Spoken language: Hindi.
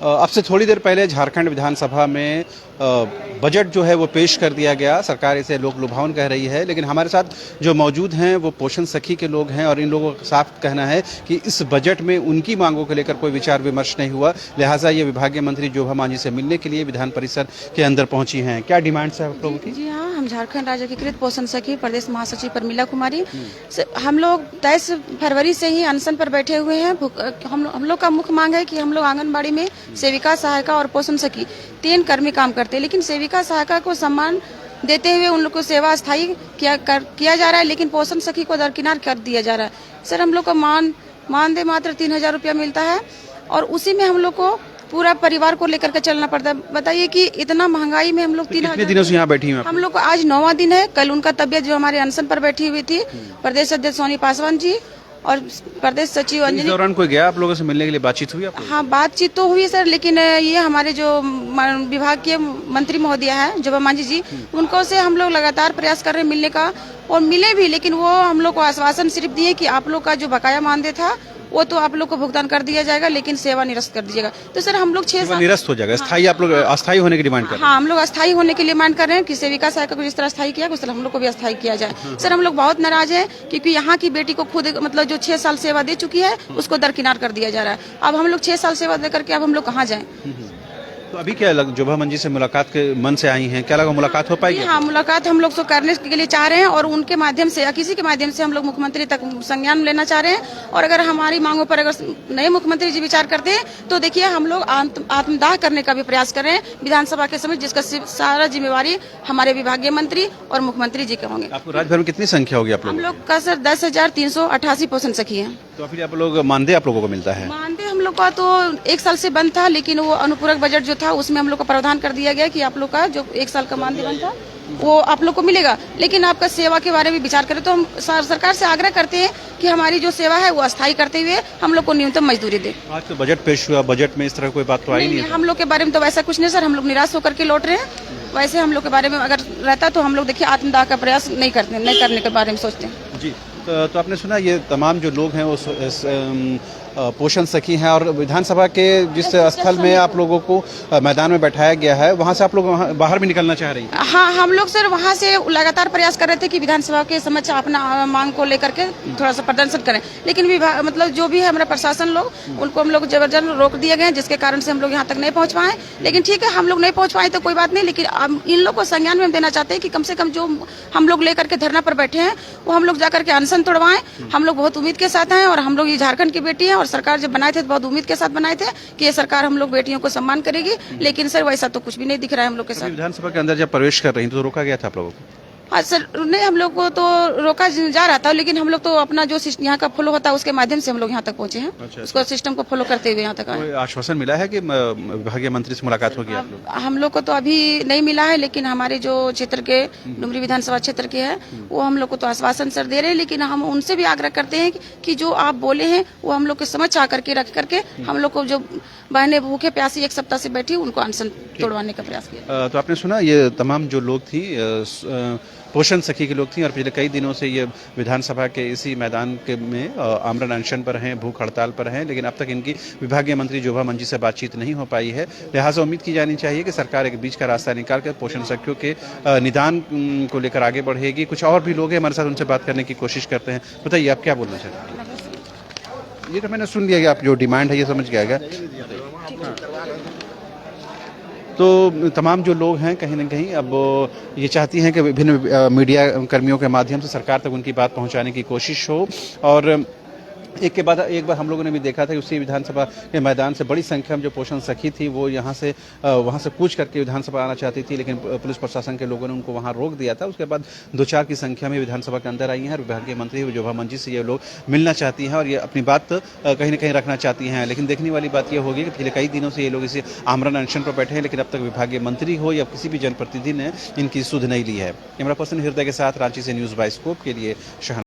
अब से थोड़ी देर पहले झारखंड विधानसभा में बजट जो है वो पेश कर दिया गया। सरकार इसे लोक लुभावन कह रही है, लेकिन हमारे साथ जो मौजूद हैं वो पोषण सखी के लोग हैं और इन लोगों का साफ कहना है कि इस बजट में उनकी मांगों को लेकर कोई विचार विमर्श नहीं हुआ। लिहाजा ये विभागीय मंत्री जोभा मांझी से मिलने के लिए विधान परिसर के अंदर पहुंची हैं। क्या डिमांड्स है आप लोगों की? जी हाँ, हम झारखंड राज्य एकीकृत पोषण सखी प्रदेश महासचिव परमिला कुमारी, हम लोग 23 फरवरी से ही अनशन पर बैठे हुए हैं। हम लोग का मुख्य मांग है कि हम लोग आंगनबाड़ी में सेविका, सहायिका और पोषण सखी 3 कर्मी काम करते हैं, लेकिन सेविका सहायिका को सम्मान देते हुए उन लोग को सेवा स्थायी किया जा रहा है, लेकिन पोषण सखी को दरकिनार कर दिया जा रहा है। सर, हम लोग को मानदेय मात्र 3000 रुपया मिलता है और उसी में हम लोग को पूरा परिवार को लेकर के चलना पड़ता है। बताइए कि इतना महंगाई में हम लोग 3000 दिनों से यहाँ बैठी हैं? हम लोग को आज 9वां दिन है। कल उनका तबियत जो हमारे अनशन पर बैठी हुई थी, प्रदेश अध्यक्ष सोनी पासवान जी और प्रदेश सचिव अंजलि। इस दौरान कोई गया आप लोगों से मिलने के लिए? बातचीत हुई आपको? हाँ, बातचीत तो हुई सर, लेकिन ये हमारे जो विभाग के मंत्री महोदय है जोभा मांझी जी, उनको से हम लोग लगातार प्रयास कर रहे हैं मिलने का और मिले भी, लेकिन वो हम लोग को आश्वासन सिर्फ दिए कि आप लोग का जो बकाया मानदेय था वो तो आप लोग को भुगतान कर दिया जाएगा, लेकिन सेवा निरस्त कर दीजिएगा। तो सर, हम लोग 6 साल निरस्त हो जाएगा। स्थायी आप लोग अस्थायी होने की डिमांड कर रहे हैं? हाँ, हम लोग अस्थायी होने के लिए मांग कर रहे हैं कि सेविका सहायिका को जिस तरह अस्थायी किया उस तरह हम लोग को भी अस्थायी किया जाए। सर, हम लोग बहुत नाराज हैं क्योंकि यहाँ की बेटी को खुद मतलब जो 6 साल सेवा दे चुकी है उसको दरकिनार कर दिया जा रहा है। अब हम लोग 6 साल सेवा दे करके अब हम लोग कहाँ जाएं? तो अभी क्या जोभा मांझी से मुलाकात के मन से आई हैं? क्या लगा मुलाकात हो पाएगी? हाँ, मुलाकात हम लोग तो करने के लिए चाह रहे हैं और उनके माध्यम से या किसी के माध्यम से हम लोग मुख्यमंत्री तक संज्ञान लेना चाह रहे हैं। और अगर हमारी मांगों पर अगर नए मुख्यमंत्री जी विचार करते हैं तो देखिए हम लोग आत्मदाह करने का भी प्रयास कर रहे हैं विधानसभा के समय, जिसका सारा जिम्मेवारी हमारे विभागीय मंत्री और मुख्यमंत्री जी के होंगे। आपको राज्य भर में कितनी संख्या होगी आप लोग? हम लोग का सर 10,388 पोषण सखी है। तो फिर आप लोग मानदेय आप लोगों को मिलता है? मानदेय हम लोग का तो 1 साल से बंद था, लेकिन वो अनुपूरक बजट जो था उसमें हम लोग का प्रावधान कर दिया गया कि आप लोग का जो 1 साल का मानदेय बंद था वो आप लोग को मिलेगा। लेकिन आपका सेवा के बारे में विचार करें तो हम सरकार से आग्रह करते हैं कि हमारी जो सेवा है वो अस्थायी करते हुए हम लोग को न्यूनतम मजदूरी दे। आज तो बजट पेश हुआ, बजट में इस तरह कोई बात तो आई नहीं है? हम लोग के बारे में तो वैसा कुछ नहीं सर, हम लोग निराश होकर के लौट रहे हैं। वैसे हम लोग के बारे में अगर रहता तो हम लोग देखिए आत्मदाह का प्रयास नहीं करने के बारे में सोचते हैं। जी, तो आपने सुना ये तमाम जो लोग हैं वो पोषण सखी हैं और विधानसभा के जिस स्थल में आप लोगों को मैदान में बैठाया गया है वहां से आप लोग बाहर भी निकलना चाह रही हैं? हाँ, हम लोग सर वहां से लगातार प्रयास कर रहे थे कि विधानसभा के समक्ष अपना मांग को लेकर के थोड़ा सा प्रदर्शन करें, लेकिन मतलब जो भी है हमारा प्रशासन लोग उनको हम लोग जबरदस्त रोक दिए गए, जिसके कारण से हम लोग यहाँ तक नहीं पहुँच पाए। लेकिन ठीक है, हम लोग नहीं पहुँच पाए तो कोई बात नहीं, लेकिन इन लोग को संज्ञान में हम देना चाहते हैं कि कम से कम जो हम लोग लेकर के धरना पर बैठे हैं वो हम लोग जाकर के अनशन तोड़वाएं। हम लोग बहुत उम्मीद के साथ हैं और हम लोग ये झारखंड की बेटी है और सरकार जब बनाए थे तो बहुत उम्मीद के साथ बनाए थे कि ये सरकार हम लोग बेटियों को सम्मान करेगी, लेकिन सर वैसा तो कुछ भी नहीं दिख रहा है हम लोग के साथ। विधानसभा के अंदर जब प्रवेश कर रही तो रोका गया था आप लोगों को? हाँ सर, नहीं, हम लोग को तो रोका जा रहा था, लेकिन हम लोग तो अपना जो यहाँ का फॉलो होता है उसके माध्यम से हम लोग यहाँ तक पहुँचे हैं। अच्छा, उसको सिस्टम को फॉलो करते हुए यहाँ तक आए। आश्वासन मिला है कि विभागीय मंत्री से मुलाकात होगी आप लोग? हम लोग को तो अभी नहीं मिला है, लेकिन हमारे जो क्षेत्र के डुमरी विधानसभा क्षेत्र के है वो हम लोग को तो आश्वासन सर दे रहे हैं, लेकिन हम उनसे भी आग्रह करते हैं कि जो आप बोले हैं वो हम लोग के समझ आ करके रख करके हम लोग को जो बहनें भूखे प्यासी 1 सप्ताह से बैठी उनको अनशन तोड़वाने का प्रयास किया। तो आपने सुना ये तमाम जो लोग थी पोषण सखी के लोग थी और पिछले कई दिनों से ये विधानसभा के इसी मैदान के में आमरण अनशन पर हैं, भूख हड़ताल पर हैं, लेकिन अब तक इनकी विभागीय मंत्री जोभा मांझी से बातचीत नहीं हो पाई है। लिहाजा उम्मीद की जानी चाहिए कि सरकार एक बीच का रास्ता निकाल कर पोषण सखियों के निदान को लेकर आगे बढ़ेगी। कुछ और भी लोग हैं हमारे साथ, उनसे बात करने की कोशिश करते हैं। बताइए आप क्या बोलना चाहते हैं? ये तो मैंने सुन लिया कि आप जो डिमांड है ये समझ गया। तो तमाम जो लोग हैं कहीं ना कहीं अब ये चाहती हैं कि विभिन्न मीडिया कर्मियों के माध्यम से सरकार तक उनकी बात पहुंचाने की कोशिश हो। और एक के बाद एक बार हम लोगों ने भी देखा था कि उसी विधानसभा के मैदान से बड़ी संख्या में जो पोषण सखी थी वो यहाँ से वहाँ से कूच करके विधानसभा आना चाहती थी, लेकिन पुलिस प्रशासन के लोगों ने उनको वहाँ रोक दिया था। उसके बाद 2-4 की संख्या में विधानसभा के अंदर आई हैं और विभागीय मंत्री जोभा मांझी से ये लोग मिलना चाहती हैं और ये अपनी बात कहीं ना कहीं रखना चाहती हैं। लेकिन देखने वाली बात ये होगी कि पिछले कई दिनों से ये लोग इसे आमरण अनशन पर बैठे हैं, लेकिन अब तक विभागीय मंत्री हो या किसी भी जनप्रतिनिधि ने इनकी सुध नहीं ली है। कैमरा पर्सन हृदय के साथ रांची से न्यूज़ बाइस्कोप के लिए शहर।